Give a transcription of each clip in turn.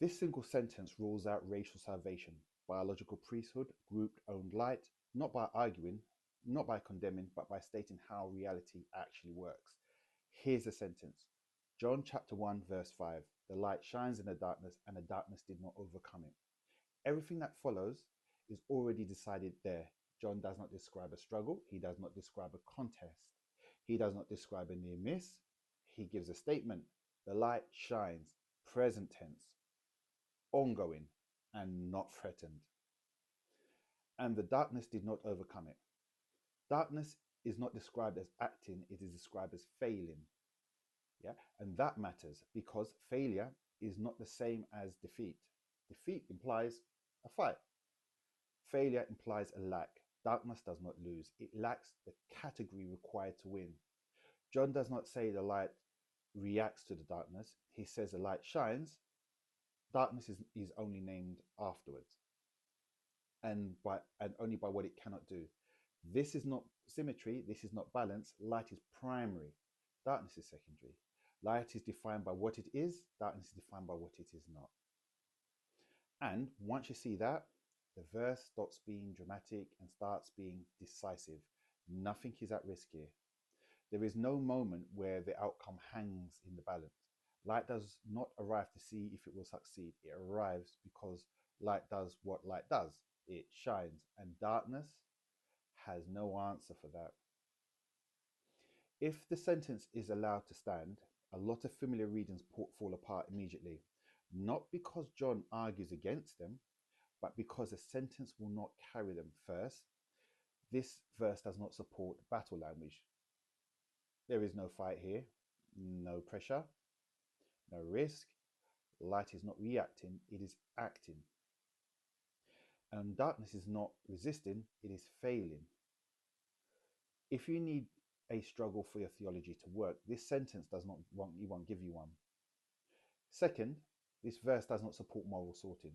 This single sentence rules out racial salvation, biological priesthood, group-owned light, not by arguing, not by condemning, but by stating how reality actually works. Here's the sentence. John chapter 1 verse 5. The light shines in the darkness and the darkness did not overcome it. Everything that follows is already decided there. John does not describe a struggle. He does not describe a contest. He does not describe a near miss. He gives a statement. The light shines, present tense, ongoing, and not threatened. And the darkness did not overcome it. Darkness is not described as acting, it is described as failing. Yeah, and that matters because failure is not the same as defeat. Defeat implies a fight. Failure implies a lack. Darkness does not lose. It lacks the category required to win. John does not say the light reacts to the darkness. He says the light shines. Darkness is only named afterwards. And only by what it cannot do. This is not symmetry. This is not balance. Light is primary. Darkness is secondary. Light is defined by what it is. Darkness is defined by what it is not. And once you see that, the verse stops being dramatic and starts being decisive. Nothing is at risk here. There is no moment where the outcome hangs in the balance. Light does not arrive to see if it will succeed. It arrives because light does what light does. It shines, and darkness has no answer for that. If the sentence is allowed to stand, a lot of familiar readings fall apart immediately, not because John argues against them, but because the sentence will not carry them. First, this verse does not support battle language. There is no fight here, no pressure, no risk. Light is not reacting, it is acting. And darkness is not resisting, it is failing. If you need a struggle for your theology to work, this sentence won't give you one. Second, this verse does not support moral sorting.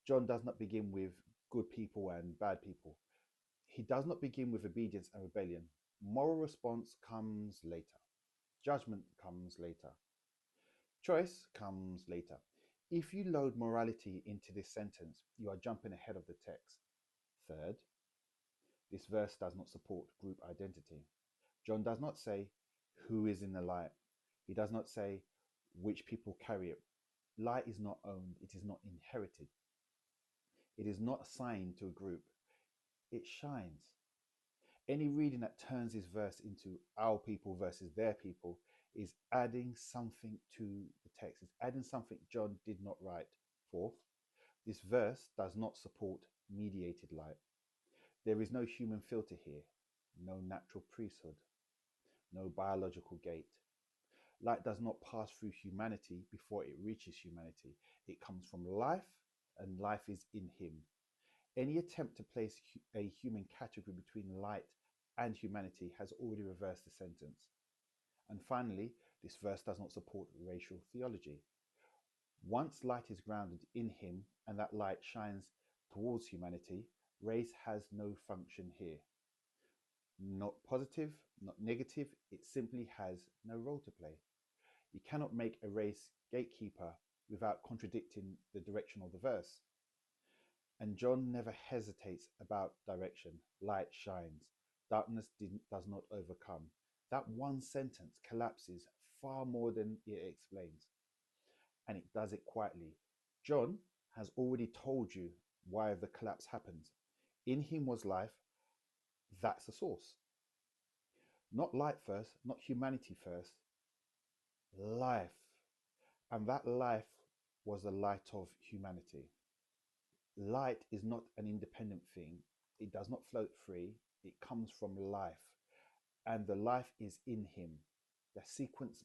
John does not begin with good people and bad people. He does not begin with obedience and rebellion. Moral response comes later. Judgment comes later. Choice comes later. If you load morality into this sentence, you are jumping ahead of the text. Third, this verse does not support group identity. John does not say who is in the light. He does not say which people carry it. Light is not owned. It is not inherited. It is not assigned to a group. It shines. Any reading that turns this verse into our people versus their people is adding something to the text. It's adding something John did not write. Fourth, this verse does not support mediated light. There is no human filter here, no natural priesthood, no biological gate. Light does not pass through humanity before it reaches humanity. It comes from life, and life is in him. Any attempt to place a human category between light and humanity has already reversed the sentence. And finally, this verse does not support racial theology. Once light is grounded in him and that light shines towards humanity, race has no function here. Not positive, not negative, it simply has no role to play. You cannot make a race gatekeeper without contradicting the direction of the verse. And John never hesitates about direction. Light shines. Darkness does not overcome. That one sentence collapses far more than it explains. And it does it quietly. John has already told you why the collapse happens. In him was life. That's the source. Not light first, not humanity first. Life. And that life was the light of humanity. Light is not an independent thing. It does not float free. It comes from life. And the life is in him. That sequence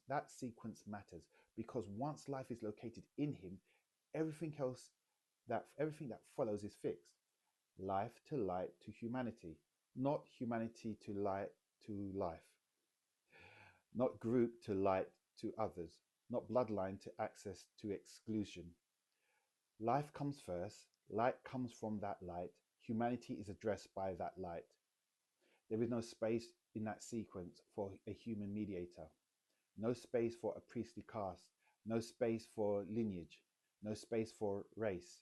matters because once life is located in him, everything that follows is fixed. Life to light to humanity, not humanity to light to life. Not group to light to others, not bloodline to access to exclusion. Life comes first, light comes from that light, humanity is addressed by that light. There is no space in that sequence for a human mediator, no space for a priestly caste, no space for lineage, no space for race.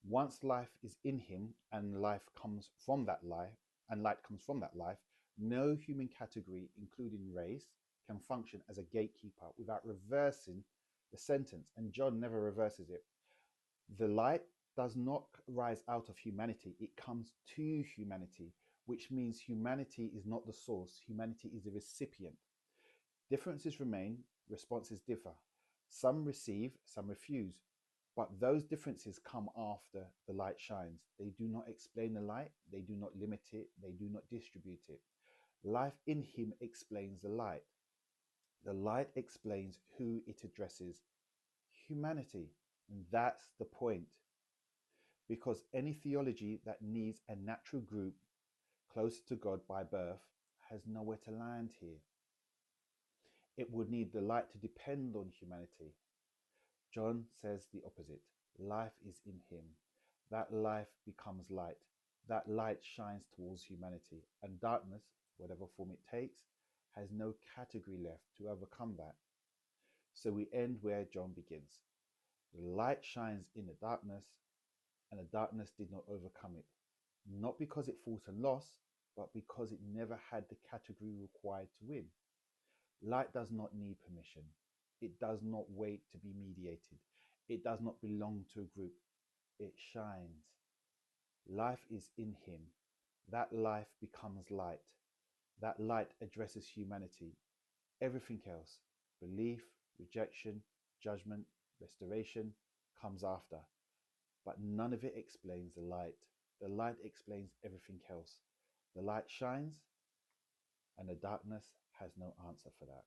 Once life is in him and life comes from that life, and light comes from that life, no human category, including race, can function as a gatekeeper without reversing the sentence. And John never reverses it. The light does not rise out of humanity, it comes to humanity, which means humanity is not the source, humanity is the recipient. Differences remain, responses differ. Some receive, some refuse. But those differences come after the light shines. They do not explain the light, they do not limit it, they do not distribute it. Life in him explains the light. The light explains who it addresses, humanity. And that's the point. Because any theology that needs a natural group closer to God by birth has nowhere to land here. It would need the light to depend on humanity. John says the opposite. Life is in him. That life becomes light. That light shines towards humanity. And darkness, whatever form it takes, has no category left to overcome that. So we end where John begins. The light shines in the darkness, and the darkness did not overcome it. Not because it fought and lost, but because it never had the category required to win. Light does not need permission. It does not wait to be mediated. It does not belong to a group. It shines. Life is in him. That life becomes light. That light addresses humanity. Everything else, belief, rejection, judgment, restoration, comes after. But none of it explains the light. The light explains everything else. The light shines, and the darkness has no answer for that.